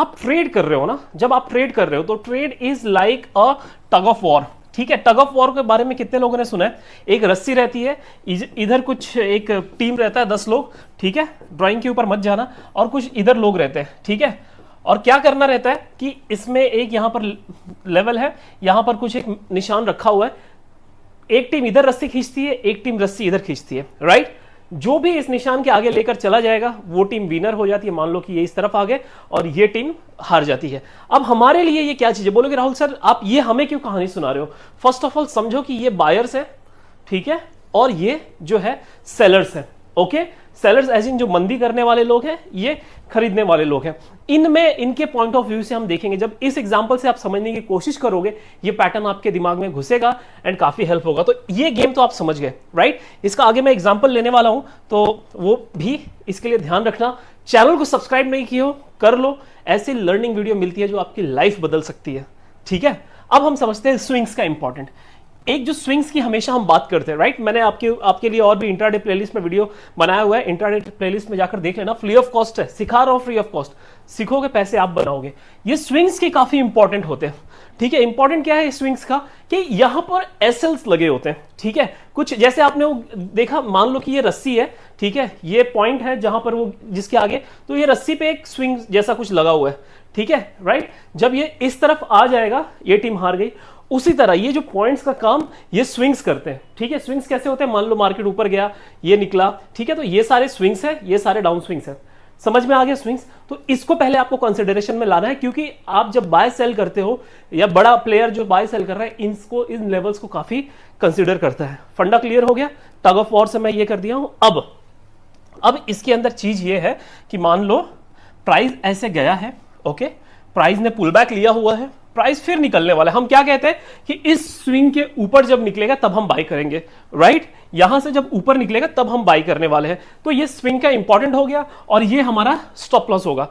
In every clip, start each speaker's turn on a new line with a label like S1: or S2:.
S1: आप ट्रेड कर रहे हो ना, जब आप ट्रेड कर रहे हो तो trade is like a tug of war, ठीक है। टग ऑफ वॉर के बारे में कितने लोगों ने सुना है? एक रस्सी रहती है, इधर कुछ एक टीम रहता है 10 लोग, ठीक है, ड्राइंग के ऊपर मत जाना, और कुछ इधर लोग रहते हैं, ठीक है। और क्या करना रहता है कि इसमें एक यहां पर लेवल है, यहां पर कुछ एक निशान रखा हुआ है, एक टीम इधर रस्सी खींचती है, एक टीम रस्सी इधर खींचती है, राइट। जो भी इस निशान के आगे लेकर चला जाएगा वो टीम विनर हो जाती है। मान लो कि ये इस तरफ आ गए और ये टीम हार जाती है। अब हमारे लिए ये क्या चीज है? बोलोगे राहुल सर आप ये हमें क्यों कहानी सुना रहे हो? फर्स्ट ऑफ ऑल समझो कि ये बायर्स है, ठीक है, और ये जो है सेलर्स है, ओके। सेलर्स एज इन जो मंदी करने वाले लोग हैं, ये खरीदने वाले लोग हैं। इनमें इनके पॉइंट ऑफ व्यू से हम देखेंगे। जब इस एग्जांपल से आप समझने की कोशिश करोगे ये पैटर्न आपके दिमाग में घुसेगा एंड काफी हेल्प होगा। तो ये गेम तो आप समझ गए, राइट। इसका आगे मैं एग्जांपल लेने वाला हूं, तो वो भी इसके लिए ध्यान रखना। चैनल को सब्सक्राइब नहीं किया हो कर लो, ऐसी लर्निंग वीडियो मिलती है जो आपकी लाइफ बदल सकती है, ठीक है। अब हम समझते हैं स्विंग्स का इंपॉर्टेंट। एक जो स्विंग्स की हमेशा हम बात करते हैं, राइट। मैंने आपके लिए और भी इंट्राडे प्लेलिस्ट में वीडियो बनाया हुआ है, इंट्राडे प्लेलिस्ट में जाकर देख लेना। फ्री ऑफ कॉस्ट है, सिखा रहा हूं फ्री ऑफ कॉस्ट, सीखोगे पैसे आप बनाओगे। ये स्विंग्स के काफी इंपॉर्टेंट होते हैं, ठीक है। इंपॉर्टेंट क्या है स्विंग्स का कि यहां पर एसएल्स लगे होते हैं, ठीक है। कुछ जैसे आपने वो देखा, मान लो कि ये रस्सी है, ठीक है, ये पॉइंट है जहां पर वो जिसके आगे, तो ये रस्सी पे एक स्विंग जैसा कुछ लगा हुआ है, ठीक है, राइट। जब ये इस तरफ आ जाएगा ये टीम हार गई। उसी तरह ये जो पॉइंट्स का काम ये स्विंग्स करते हैं, ठीक है। स्विंग्स कैसे होते हैं? मान लो मार्केट ऊपर गया, ये निकला, ठीक है, तो ये सारे स्विंग्स है, ये सारे डाउन स्विंग्स है। समझ में आ गया स्विंग्स? तो इसको पहले आपको कंसिडरेशन में लाना है, क्योंकि आप जब बाय सेल करते हो या बड़ा प्लेयर जो बाय सेल कर रहा है इनको इन लेवल्स को काफी कंसिडर करता है। फंडा क्लियर हो गया? टग ऑफ वॉर से मैं ये कर दिया हूं। अब इसके अंदर चीज ये है कि मान लो प्राइस ऐसे गया है, ओके, प्राइस ने पुल बैक लिया हुआ है, प्राइस फिर निकलने वाला है। हम क्या कहते हैं कि इस स्विंग के ऊपर जब निकलेगा तब हम बाई करेंगे, राइट। यहां से जब ऊपर निकलेगा तब हम बाई करने वाले हैं। तो ये स्विंग का इंपॉर्टेंट हो गया और ये हमारा स्टॉप लॉस होगा।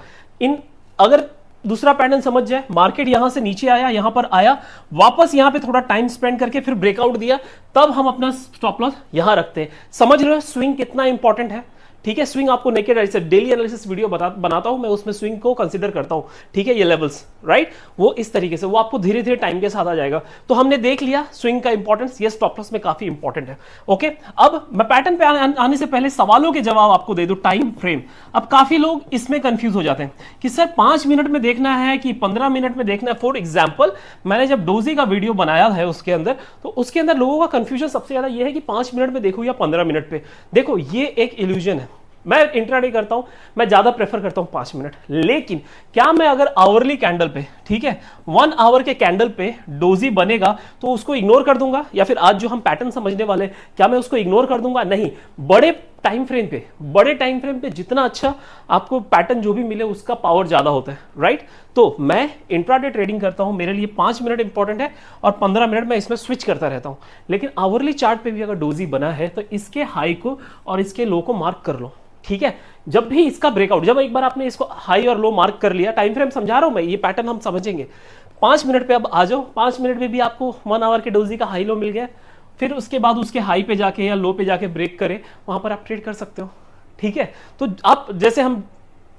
S1: अगर दूसरा पैटर्न समझ जाए, मार्केट यहां से नीचे आया, यहां पर आया, वापस यहां पे थोड़ा टाइम स्पेंड करके फिर ब्रेकआउट दिया, तब हम अपना स्टॉप लॉस यहां रखते हैं। समझ रहे हो स्विंग कितना इंपॉर्टेंट है, ठीक है। स्विंग आपको naked analysis, daily analysis video बनाता हूं मैं, उसमें स्विंग को कंसीडर करता हूं, ठीक है। ये लेवल्स, राइट, वो इस तरीके से वो आपको धीरे धीरे टाइम के साथ आ जाएगा। तो हमने देख लिया स्विंग का इंपॉर्टेंस, ये स्टॉप लॉस में काफी इंपॉर्टेंट है, ओके। अब मैं पैटर्न पे आने से पहले सवालों के जवाब आपको दे दूं। टाइम फ्रेम, अब काफी लोग इसमें कंफ्यूज हो जाते हैं कि सर 5 मिनट में देखना है कि 15 मिनट में देखना है। फॉर एग्जाम्पल मैंने जब डोजी का वीडियो बनाया है उसके अंदर, तो उसके अंदर लोगों का कंफ्यूजन सबसे ज्यादा ये है कि 5 मिनट में देखो या 15 मिनट पे देखो। ये एक इल्यूजन है। मैं इंट्राडे करता हूं, मैं ज्यादा प्रेफर करता हूं 5 मिनट, लेकिन क्या मैं अगर आवरली कैंडल पे, ठीक है, 1 आवर के कैंडल पे डोजी बनेगा तो उसको इग्नोर कर दूंगा? या फिर आज जो हम पैटर्न समझने वाले क्या मैं उसको इग्नोर कर दूंगा? नहीं। बड़े टाइम फ्रेम पे जितना अच्छा आपको पैटर्न जो भी मिले उसका पावर ज्यादा होता है, राइट। तो मैं इंट्राडे ट्रेडिंग करता हूं, मेरे लिए 5 मिनट इंपॉर्टेंट है और 15 मिनट मैं इसमें स्विच करता रहता हूं। लेकिन आवरली चार्ट पे भी अगर डोजी बना है तो इसके हाई को और इसके लो को मार्क कर लो, ठीक है। जब भी इसका ब्रेकआउट, जब एक बार आपने इसको हाई और लो मार्क कर लिया, टाइम फ्रेम समझा रहा हूं मैं, ये पैटर्न हम समझेंगे। 5 मिनट पे अब आ जाओ, 5 मिनट में भी आपको 1 आवर के डोजी का हाई लो मिल गया, फिर उसके बाद उसके हाई पे जाके या लो पे जाके ब्रेक करे, वहां पर आप ट्रेड कर सकते हो, ठीक है। तो आप जैसे हम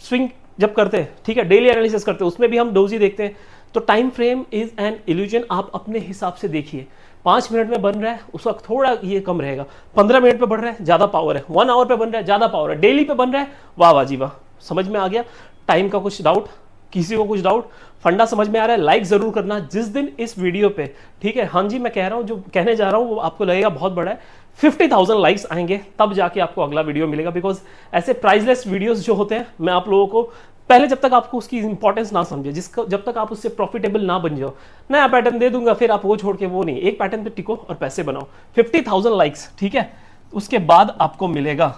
S1: स्विंग जब करते हैं, ठीक है, डेली एनालिसिस करते हैं, उसमें भी हम डोजी देखते हैं। तो time frame is an illusion, आप अपने हिसाब से देखिए। 5 मिनट में बन रहा है उस वक्त थोड़ा ये कम रहेगा, 15 मिनट पे बढ़ रहा है ज्यादा पावर है, 1 आवर पे बन रहा है ज्यादा पावर है, डेली पे बन रहा है वाह वाह जी वाह। समझ में आ गया? टाइम का कुछ डाउट, किसी को कुछ डाउट, फंडा समझ में आ रहा है? लाइक जरूर करना जिस दिन इस वीडियो पे, ठीक है। हाँ जी, मैं कह रहा हूं, जो कहने जा रहा हूं वो आपको लगेगा बहुत बड़ा है। 50,000 लाइक्स आएंगे तब जाके आपको अगला वीडियो मिलेगा। बिकॉज ऐसे प्राइसलेस वीडियोस जो होते हैं, मैं आप लोगों को पहले, जब तक आपको उसकी इंपॉर्टेंस ना समझे, जब तक आप उससे प्रॉफिटेबल ना बन जाओ, नया पैटर्न दे दूंगा फिर आप वो छोड़ के वो नहीं, एक पैटर्न पे टिको और पैसे बनाओ। 50,000 लाइक्स, ठीक है, उसके बाद आपको मिलेगा।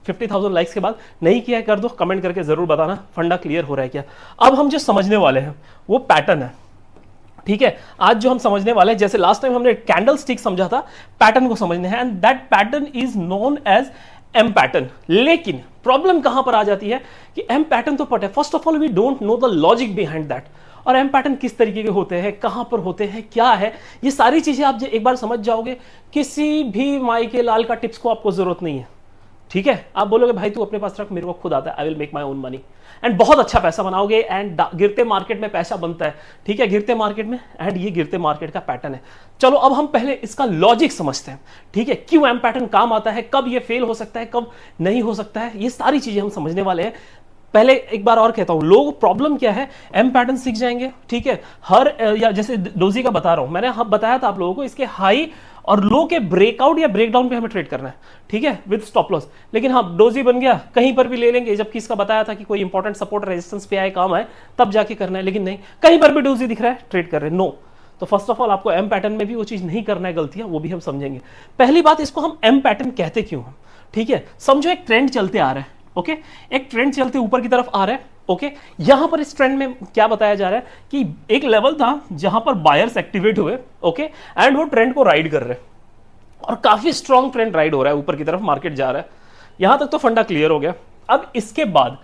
S1: 50,000 लाइक्स के बाद नहीं किया है कर दो, कमेंट करके जरूर बताना फंडा क्लियर हो रहा है क्या। अब हम जो समझने वाले हैं वो पैटर्न है, ठीक है। आज जो हम समझने वाले हैं, जैसे लास्ट टाइम हमने कैंडल स्टिक समझा था, पैटर्न को समझने हैं, and that pattern is known as M pattern. लेकिन प्रॉब्लम कहां पर आ जाती है कि एम पैटर्न तो पता है, first of all we don't know the logic behind that, और एम पैटर्न किस तरीके के होते हैं, कहां पर होते हैं, क्या है, ये सारी चीजें आप एक बार समझ जाओगे, किसी भी माई के लाल का टिप्स को आपको जरूरत नहीं है। ठीक है, आप बोलोगे भाई तू अपने पास रख, मेरे को खुद आता है, I will make my own money, and बहुत अच्छा पैसा बनाओगे, एंड गिरते मार्केट में पैसा बनता है, ठीक है, गिरते मार्केट में, एंड ये गिरते मार्केट का पैटर्न है। चलो अब हम पहले इसका लॉजिक समझते हैं, ठीक है, क्यों एम पैटर्न काम आता है, कब ये फेल हो सकता है, कब नहीं हो सकता है, ये सारी चीजें हम समझने वाले हैं। पहले एक बार और कहता हूं, लोग प्रॉब्लम क्या है, एम पैटर्न सीख जाएंगे, ठीक है, हर या जैसे डोजी का बता रहा हूं मैंने, बताया था आप लोगों को, इसके हाई और लो के ब्रेकआउट या ब्रेकडाउन पे हमें ट्रेड करना है, ठीक है, विद स्टॉप लॉस। लेकिन हाँ, डोजी बन गया, कहीं पर भी ले लेंगे, जबकि इसका बताया था कि कोई इंपॉर्टेंट सपोर्ट रेजिस्टेंस पे आए, काम आए, तब जाके करना है, लेकिन नहीं, कहीं पर भी डोजी दिख रहा है ट्रेड कर रहे हैं, नो। तो फर्स्ट ऑफ ऑल आपको एम पैटर्न में भी वो चीज नहीं करना है, गलतियां, वो भी हम समझेंगे। पहली बात, इसको हम एम पैटर्न कहते क्यों हैं, ठीक है, समझो एक ट्रेंड चलते आ रहा है, ओके, एक ट्रेंड चलते ऊपर की तरफ आ रहा है, ओके, यहां पर इस ट्रेंड में क्या बताया जा रहा है कि एक लेवल था जहां पर बायर्स एक्टिवेट हुए, ओके, एंड वो ट्रेंड को राइड कर रहे हैं, और काफी स्ट्रॉन्ग ट्रेंड राइड हो रहा है, ऊपर की तरफ मार्केट जा रहा है, यहां तक तो फंडा क्लियर हो गया। अब इसके बाद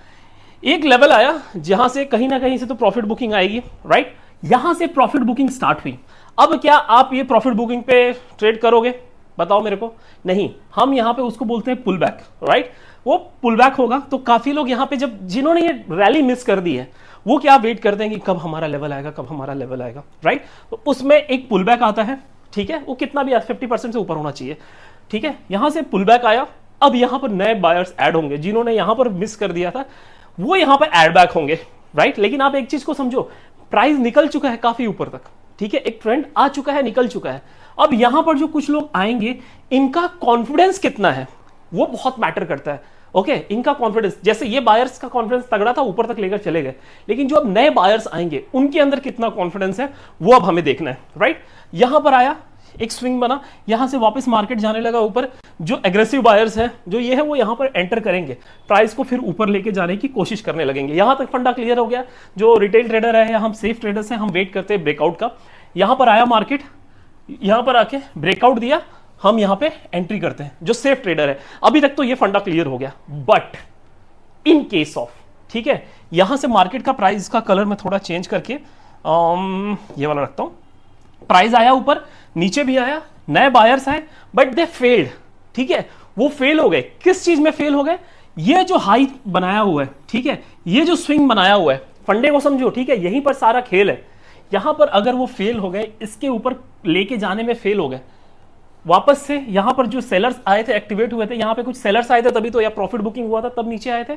S1: एक लेवल आया जहां से कहीं ना कहीं से तो प्रॉफिट बुकिंग आएगी, राइट, यहां से प्रॉफिट बुकिंग स्टार्ट हुई। अब क्या आप ये प्रॉफिट बुकिंग पे ट्रेड करोगे, बताओ मेरे को, नहीं, हम यहां पे उसको बोलते हैं पुल बैक, राइट, वो पुल बैक होगा। तो काफी लोग यहां पे, जब जिन्होंने ये रैली मिस कर दी है, वो क्या वेट करते हैं कि कब हमारा लेवल आएगा, कब हमारा लेवल आएगा, राइट, तो उसमें एक पुल बैक आता है, ठीक है, वो कितना भी 50% से ऊपर होना चाहिए, ठीक है, यहां से पुल बैक आया, अब यहां पर नए बायर्स ऐड होंगे, जिन्होंने यहां पर मिस कर दिया था वो यहां पर ऐड बैक होंगे, राइट। लेकिन आप एक चीज को समझो, प्राइस निकल चुका है काफी ऊपर तक, ठीक है, एक ट्रेंड आ चुका है, निकल चुका है। अब यहां पर जो कुछ लोग आएंगे, इनका कॉन्फिडेंस कितना है वो बहुत मैटर करता है, ओके, इनका कॉन्फिडेंस, जैसे ये बायर्स का कॉन्फिडेंस तगड़ा था, ऊपर तक लेकर चले गए, लेकिन जो अब नए बायर्स आएंगे उनके अंदर कितना कॉन्फिडेंस है वो अब हमें देखना है, राइट। यहां पर आया, एक स्विंग बना, यहां से वापस मार्केट जाने लगा ऊपर, जो एग्रेसिव बायर्स हैं, जो ये है, वो यहां पर एंटर करेंगे, प्राइस को फिर ऊपर लेके जाने की कोशिश करने लगेंगे। यहां तक फंडा क्लियर हो गया। जो रिटेल ट्रेडर है या हम सेफ ट्रेडर्स हैं, हम वेट करते हैं ब्रेकआउट का। यहां पर आया मार्केट, यहां पर आके ब्रेकआउट दिया, हम यहां पे एंट्री करते हैं, जो सेफ ट्रेडर है। अभी तक तो ये फंडा क्लियर हो गया, बट इन केस ऑफ, ठीक है, यहां से मार्केट का प्राइस का कलर मैं थोड़ा चेंज करके ये वाला रखता हूं, प्राइस आया ऊपर, नीचे भी आया, नए बायर्स आए, बट दे फेल्ड, ठीक है, वो फेल हो गए। किस चीज में फेल हो गए, ये जो हाई बनाया हुआ है, ठीक है, ये जो स्विंग बनाया हुआ है, फंडे को समझो, ठीक है, यहीं पर सारा खेल है। यहां पर अगर वो फेल हो गए, इसके ऊपर लेके जाने में फेल हो गए, वापस से यहां पर जो सेलर्स आए थे, एक्टिवेट हुए थे, यहां पे कुछ सेलर्स आए थे, तभी तो या प्रॉफिट बुकिंग हुआ था, तब नीचे आए थे,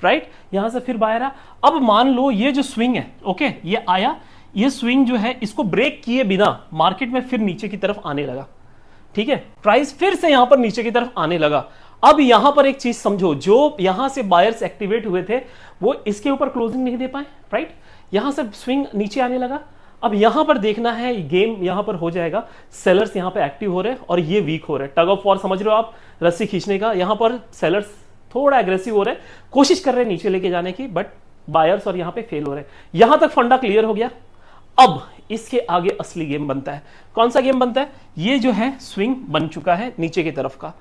S1: राइट, यहां से फिर बाहर आ। अब मान लो ये जो स्विंग है, ओके, ये आया, ये स्विंग जो है, इसको ब्रेक किए बिना मार्केट में फिर नीचे की तरफ आने लगा, ठीक है, प्राइस फिर से यहां पर नीचे की तरफ आने लगा। अब यहां पर एक चीज समझो, जो यहां से बायर्स एक्टिवेट हुए थे, वो इसके ऊपर क्लोजिंग नहीं दे पाए, राइट, यहां से स्विंग नीचे आने लगा। अब यहां पर देखना है, गेम यहां पर हो जाएगा, सेलर्स यहां पे एक्टिव हो रहे हैं और ये वीक हो रहे हैं, टग ऑफ वॉर समझ रहे हो आप, रस्सी खींचने का। यहां पर सेलर्स थोड़ा एग्रेसिव हो रहे हैं, कोशिश कर रहे हैं नीचे लेके जाने की, बट बायर्स और यहां पे फेल हो रहे हैं। यहां तक फंडा क्लियर हो गया। अब इसके आगे असली गेम बनता है। कौन सा गेम बनता है, ये जो है स्विंग बन चुका है नीचे की तरफ का।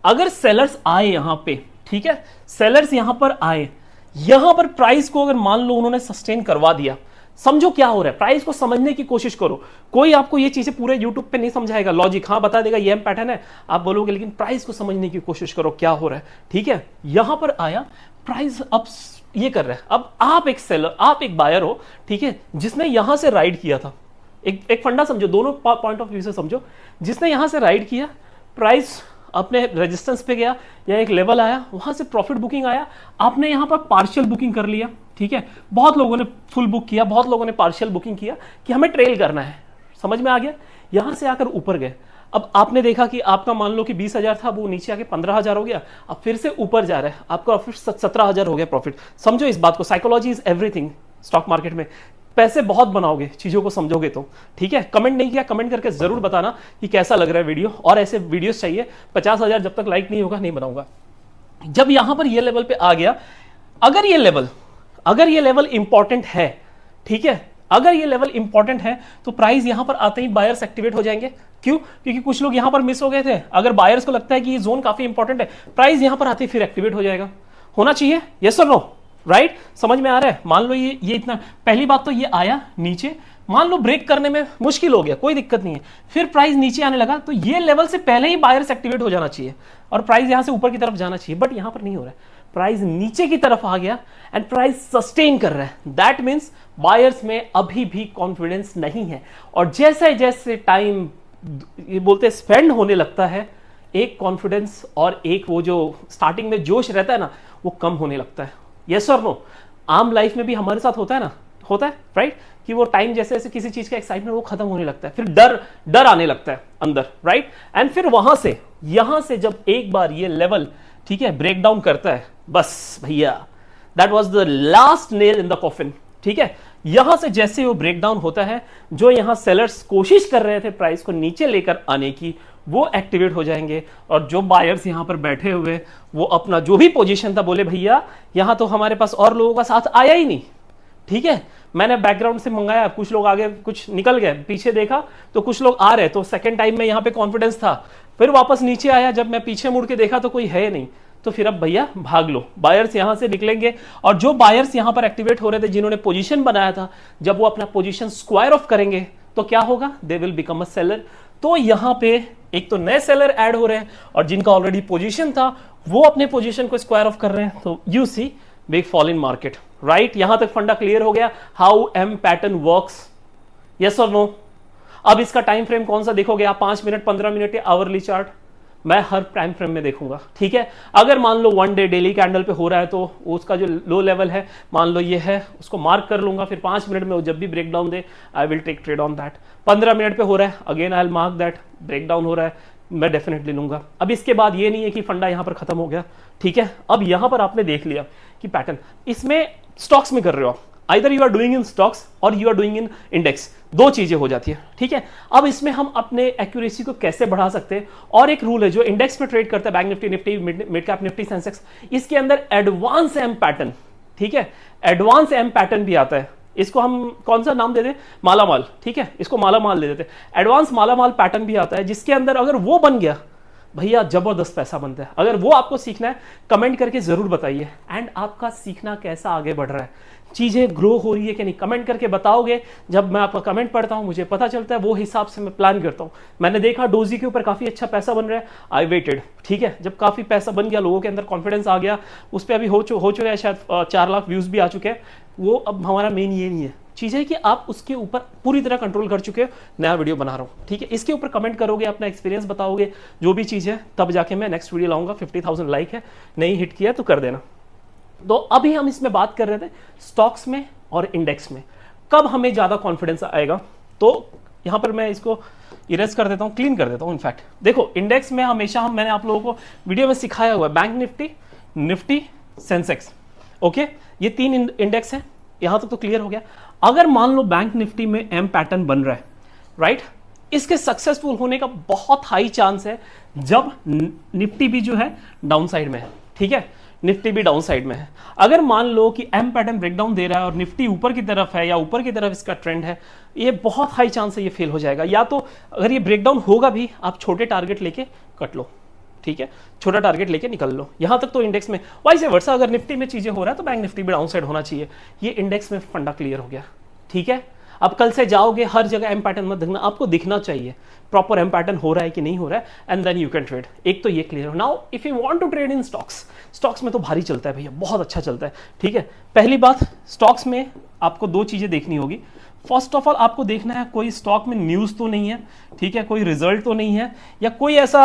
S1: अगर सेलर्स आए यहां पे, ठीक है, सेलर्स यहां पर आए, यहां पर प्राइस को अगर मान लो उन्होंने सस्टेन करवा दिया, समझो क्या हो रहा है, प्राइस को समझने की कोशिश करो। कोई आपको ये चीजें पूरे यूट्यूब पे नहीं समझाएगा, लॉजिक हाँ बता देगा ये पैटर्न है, आप बोलोगे, लेकिन प्राइस को समझने की कोशिश करो क्या हो रहा है, ठीक है। यहां पर आया प्राइस, अब ये कर रहा है, अब आप एक सेलर, आप एक बायर हो, ठीक है, जिसने यहां से राइड किया था। एक फंडा समझो, दोनों पॉइंट ऑफ व्यू से समझो, जिसने यहां से राइड किया, प्राइस अपने रेजिस्टेंस पे गया या एक लेवल आया, वहां से प्रॉफिट बुकिंग आया, आपने यहां पर पार्शियल बुकिंग कर लिया, ठीक है, बहुत लोगों ने फुल बुक किया, बहुत लोगों ने पार्शियल बुकिंग किया कि हमें ट्रेल करना है, समझ में आ गया। यहां से आकर ऊपर गए, अब आपने देखा कि आपका मान लो कि 20,000 था, वो नीचे आके 15,000 हो गया, अब फिर से ऊपर जा रहा है, आपका फिर 17,000 हो गया प्रॉफिट। समझो इस बात को, psychology is everything stock market में। पैसे बहुत बनाओगे चीजों को समझोगे तो, ठीक है। कमेंट नहीं किया, कमेंट करके जरूर बताना कि कैसा लग रहा है वीडियो, और ऐसे वीडियोस चाहिए। 50,000 जब तक लाइक नहीं होगा नहीं बनाऊंगा। जब यहां पर ये लेवल पे आ गया, अगर ये लेवल इंपॉर्टेंट है, ठीक है, अगर ये लेवल इंपॉर्टेंट है, तो प्राइस यहां पर आते ही बायर्स एक्टिवेट हो जाएंगे। क्यों? क्योंकि कुछ लोग यहां पर मिस हो गए थे। अगर बायर्स को लगता है कि ये जोन काफी इंपॉर्टेंट है, प्राइस यहां पर आते ही फिर एक्टिवेट हो जाएगा। होना चाहिए, यस और नो? राइट, समझ में आ रहा है। मान लो ये इतना, पहली बात तो ये आया नीचे, मान लो ब्रेक करने में मुश्किल हो गया, कोई दिक्कत नहीं है, फिर प्राइस नीचे आने लगा, तो ये लेवल से पहले ही बायर्स एक्टिवेट हो जाना चाहिए और प्राइस यहां से ऊपर की तरफ जाना चाहिए, बट यहां पर नहीं हो रहा है, प्राइस नीचे की तरफ आ गया एंड प्राइस सस्टेन कर रहा है। दैट मीन्स बायर्स में अभी भी कॉन्फिडेंस नहीं है, और जैसे जैसे टाइम ये बोलते स्पेंड होने लगता है, एक कॉन्फिडेंस और एक वो जो स्टार्टिंग में जोश रहता है ना, वो कम होने लगता है। यस और नो, आम लाइफ में भी हमारे साथ होता है ना, होता है राइट, कि वो टाइम जैसे जैसे किसी चीज का एक्साइटमेंट वो खत्म होने लगता है, फिर डर आने लगता है अंदर, राइट। एंड फिर वहां से यहां से जब एक बार ये लेवल, ठीक है, ब्रेक डाउन करता है, बस भैया that was the last nail in the coffin, ठीक है। यहां से जैसे वो ब्रेक डाउन होता है, जो यहां सेलर्स कोशिश कर रहे थे प्राइस को नीचे लेकर आने की, वो एक्टिवेट हो जाएंगे, और जो बायर्स यहां पर बैठे हुए वो अपना जो भी पोजीशन था, बोले भैया यहां तो हमारे पास और लोगों का साथ आया ही नहीं, ठीक है, मैंने बैकग्राउंड से मंगाया, कुछ लोग आगे कुछ निकल गए, पीछे देखा तो कुछ लोग आ रहे, तो सेकंड टाइम में यहां पे कॉन्फिडेंस था, फिर वापस नीचे आया, जब मैं पीछे मुड़ के देखा तो कोई है नहीं, तो फिर अब भैया भाग लो, बायर्स यहां से निकलेंगे, और जो बायर्स यहां पर एक्टिवेट हो रहे थे, जिन्होंने पोजीशन बनाया था, जब वो अपना पोजीशन स्क्वायर ऑफ करेंगे तो क्या होगा, they will become a seller. तो यहां पे एक तो नए सेलर ऐड हो रहे हैं, और जिनका ऑलरेडी पोजीशन था वो अपने पोजीशन को स्क्वायर ऑफ कर रहे हैं, तो you see big fall in market, right. यहां तक फंडा क्लियर हो गया, how M pattern works, yes और नो। अब इसका टाइम फ्रेम कौन सा देखोगे आप, 5 मिनट, 15 मिनट या आवरली चार्ट, मैं हर टाइम फ्रेम में देखूंगा, ठीक है। अगर मान लो 1 डे डेली कैंडल पे हो रहा है, तो उसका जो लो लेवल है, मान लो ये है, उसको मार्क कर लूंगा, फिर 5 मिनट में वो जब भी ब्रेक डाउन दे, I will take trade on that. 15 minute पे हो रहा है, again I will mark that, break down हो रहा है, मैं डेफिनेटली लूंगा। अब इसके बाद ये नहीं है कि फंडा यहां पर खत्म हो गया, ठीक है। अब यहां पर आपने देख लिया कि पैटर्न, इसमें स्टॉक्स में कर रहे हो, either you are doing in stocks और you are doing in index, दो चीजें हो जाती है, ठीक है। अब इसमें हम अपने एक्यूरेसी को कैसे बढ़ा सकते हैं, और एक रूल है जो इंडेक्स में ट्रेड करता है, bank Nifty, Nifty, mid cap Nifty, Sensex, इसके अंदर एडवांस एम पैटर्न, ठीक है, एडवांस एम पैटर्न भी आता है, इसको हम कौन सा नाम दे दें, मालामाल, ठीक है, इसको मालामाल दे देते हैं। एडवांस मालामाल पैटर्न भी आता है, जिसके अंदर अगर वो बन गया भैया जबरदस्त पैसा बनता है। अगर वो आपको सीखना है, कमेंट करके जरूर बताइए, एंड आपका सीखना कैसा आगे बढ़ रहा है, चीजें ग्रो हो रही है कि नहीं, कमेंट करके बताओगे। जब मैं आपका कमेंट पढ़ता हूं, मुझे पता चलता है, वो हिसाब से मैं प्लान करता हूं। मैंने देखा डोजी के ऊपर काफी अच्छा पैसा बन रहा है, आई वेटेड, ठीक है, जब काफी पैसा बन गया, लोगों के अंदर कॉन्फिडेंस आ गया, उस पर अभी हो चुका है, शायद 4 लाख व्यूज भी आ चुके हैं। वो अब हमारा मेन ये नहीं है, चीज है कि आप उसके ऊपर पूरी तरह कंट्रोल कर चुके हो, नया वीडियो बना रहा हूं, ठीक है। इसके ऊपर कमेंट करोगे, अपना एक्सपीरियंस बताओगे, जो भी चीज है, तब जाके मैं नेक्स्ट वीडियो लाऊंगा। 50,000 लाइक है, नहीं हिट किया तो कर देना। तो अभी हम इसमें बात कर रहे थे स्टॉक्स में और इंडेक्स में कब हमें ज्यादा कॉन्फिडेंस आएगा। तो यहां पर मैं इसको इरेज कर देता हूं, क्लीन कर देता हूं। इनफैक्ट देखो, इंडेक्स में हमेशा मैंने आप लोगों को वीडियो में सिखाया हुआ है, bank Nifty, Nifty, Sensex, okay, ये 3 इंडेक्स है, यहां तक तो क्लियर हो गया। अगर मान लो बैंक निफ्टी में एम पैटर्न बन रहा है, राइट, इसके सक्सेसफुल होने का बहुत हाई चांस है जब निफ्टी भी जो है डाउन साइड में है, ठीक है, निफ्टी भी डाउन साइड में है। अगर मान लो कि एम पैटर्न ब्रेकडाउन दे रहा है और निफ्टी ऊपर की तरफ है, या ऊपर की तरफ इसका ट्रेंड है, ये बहुत हाई चांस है ये फेल हो जाएगा। या तो अगर ये ब्रेकडाउन होगा भी, आप छोटे टारगेट लेके कट लो, ठीक है, छोटा टारगेट लेके निकल लो। यहां तक तो इंडेक्स में वाइस वर्सा, अगर निफ्टी में चीजें हो रहा है तो बैंक निफ्टी भी डाउन साइड होना चाहिए। ये इंडेक्स में फंडा क्लियर हो गया, ठीक है। अब कल से जाओगे, हर जगह एम पैटर्न मत देखना, आपको दिखना चाहिए प्रॉपर एम पैटर्न हो रहा है कि नहीं हो रहा है, and then you can trade. एक तो ये क्लियर हो। Now if you want to trade in stocks, stocks में तो भारी चलता है भैया, बहुत अच्छा चलता है, ठीक है। पहली बात, स्टॉक्स में आपको 2 चीजें देखनी होगी। फर्स्ट ऑफ ऑल आपको देखना है कोई स्टॉक में न्यूज तो नहीं है, ठीक है, कोई रिजल्ट तो नहीं है, या कोई ऐसा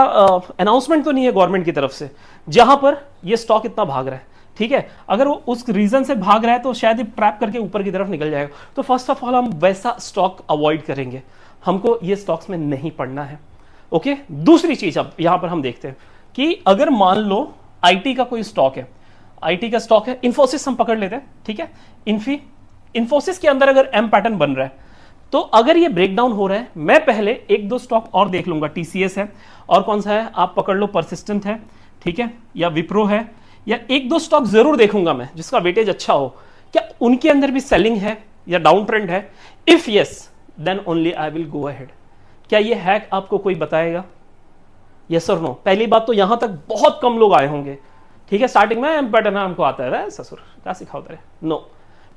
S1: अनाउंसमेंट तो नहीं है गवर्नमेंट की तरफ से जहां पर ये स्टॉक इतना भाग रहा है, ठीक है। अगर वो उस रीजन से भाग रहा है तो शायद ये ट्रैप करके ऊपर की तरफ निकल जाएगा। तो फर्स्ट ऑफ ऑल हम वैसा स्टॉक अवॉइड करेंगे, हमको ये स्टॉक्स में नहीं पड़ना है, ओके। दूसरी चीज अब यहां पर हम देखते हैं कि अगर मान लो आईटी का कोई स्टॉक है, आईटी का स्टॉक है, इन्फोसिस हम पकड़ लेते हैं, ठीक है। इन्फोसिस के अंदर अगर एम पैटर्न बन रहा है, तो अगर ये ब्रेकडाउन हो रहा है, मैं पहले 1-2 स्टॉक और देख लूंगा। टीसीएस है, और कौन सा है आप पकड़ लो, परसिस्टेंट है, ठीक है, या विप्रो है, या 1-2 स्टॉक जरूर देखूंगा मैं जिसका वेटेज अच्छा हो, क्या उनके अंदर भी सेलिंग है या डाउन ट्रेंड है। If yes, then only I will go ahead. क्या ये हैक आपको कोई बताएगा, यस और नो। पहली बात तो यहां तक बहुत कम लोग आए होंगे, ठीक है, स्टार्टिंग में एम पैटर्न हमको आता है, ससुर क्या सिखाओ तेरे, नो,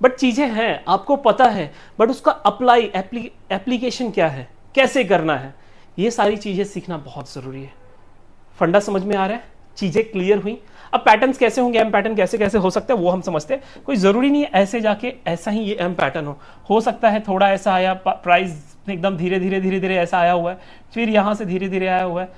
S1: बट चीजें हैं, आपको पता है, बट उसका अप्लाई एप्लीकेशन क्या है, कैसे करना है, ये सारी चीजें सीखना बहुत जरूरी है। फंडा समझ में आ रहा है, चीजें क्लियर हुई। अब पैटर्न्स कैसे होंगे, एम पैटर्न कैसे कैसे हो सकते हैं वो हम समझते हैं। कोई जरूरी नहीं है ऐसे जाके ऐसा ही ये एम पैटर्न हो सकता है थोड़ा ऐसा आया, प्राइस एकदम धीरे धीरे धीरे धीरे ऐसा आया हुआ है, फिर यहां से धीरे धीरे आया हुआ है,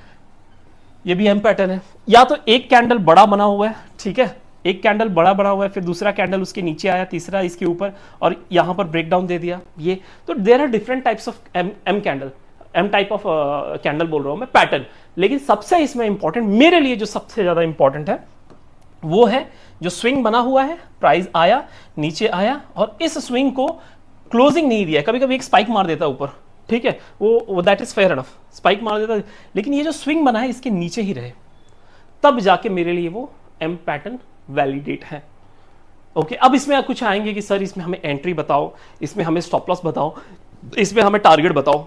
S1: ये भी एम पैटर्न है। या तो एक कैंडल बड़ा बना हुआ है, ठीक है, एक कैंडल बड़ा बना हुआ है, फिर दूसरा कैंडल उसके नीचे आया, तीसरा इसके ऊपर, और यहां पर ब्रेकडाउन दे दिया ये। तो there are different types of um candle, um type of candle बोल रहा हूं मैं, पैटर्न। लेकिन सबसे इसमें इंपॉर्टेंट, मेरे लिए जो सबसे ज्यादा इंपॉर्टेंट है वो है जो स्विंग बना हुआ है, प्राइस आया, नीचे आया, और इस स्विंग को क्लोजिंग नहीं दिया। कभी कभी एक स्पाइक मार देता ऊपर, ठीक है, वो that is fair enough, spike मार देता, लेकिन ये जो स्विंग बना है इसके नीचे ही रहे, तब जाके मेरे लिए वो एम पैटर्न वैलिडेट है। ओके, अब इसमें कुछ आएंगे कि सर इसमें हमें एंट्री बताओ, इसमें हमें स्टॉप लॉस बताओ, इसमें हमें टारगेट बताओ,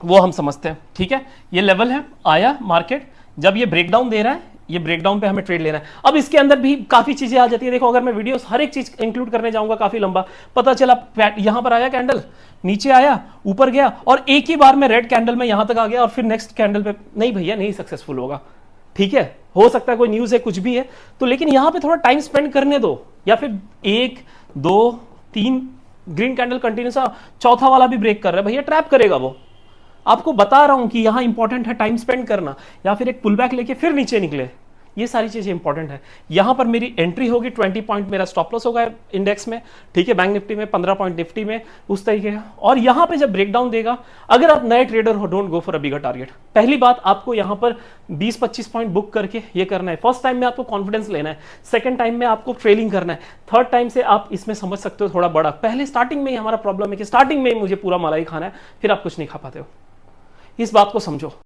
S1: वो हम समझते हैं। ठीक है, ये लेवल है, आया मार्केट, जब ये ब्रेकडाउन दे रहा है, ये ब्रेकडाउन पे हमें ट्रेड लेना है। अब इसके अंदर भी काफी चीजें आ जाती है। देखो, अगर मैं वीडियोस हर एक चीज इंक्लूड करने जाऊंगा काफी लंबा, पता चला यहां पर आया कैंडल, नीचे आया, ऊपर गया, और एक ही बार में रेड कैंडल में यहां तक आ गया, और फिर नेक्स्ट कैंडल पे नहीं भैया, नहीं सक्सेसफुल होगा। ठीक है, हो सकता है कोई न्यूज है, कुछ भी है, तो लेकिन यहां पे थोड़ा टाइम स्पेंड करने दो, या फिर 1 2 3 ग्रीन कैंडल कंटिन्यूस, चौथा वाला भी ब्रेक कर रहा है, भैया ट्रैप करेगा वो। आपको बता रहा हूं कि यहां इंपॉर्टेंट है टाइम स्पेंड करना, या फिर एक पुल बैक लेके फिर नीचे निकले, ये सारी चीजें इंपॉर्टेंट है। यहां पर मेरी एंट्री होगी, 20 पॉइंट मेरा स्टॉप लॉस होगा इंडेक्स में, ठीक है, बैंक निफ्टी में 15 पॉइंट निफ्टी में, उस तरीके का। और यहां पे जब ब्रेकडाउन देगा, अगर आप नए ट्रेडर हो, don't go for a bigger target. पहली बात, आपको यहां पर 20-25 पॉइंट बुक करके ये करना है। फर्स्ट टाइम में आपको कॉन्फिडेंस लेना है, सेकंड टाइम में आपको ट्रेलिंग करना है, थर्ड टाइम से आप इसमें समझ सकते हो थोड़ा बड़ा। पहले स्टार्टिंग में ही हमारा प्रॉब्लम है कि स्टार्टिंग में मुझे पूरा मलाई खाना है, फिर आप कुछ नहीं खा पाते हो। इस बात को समझो।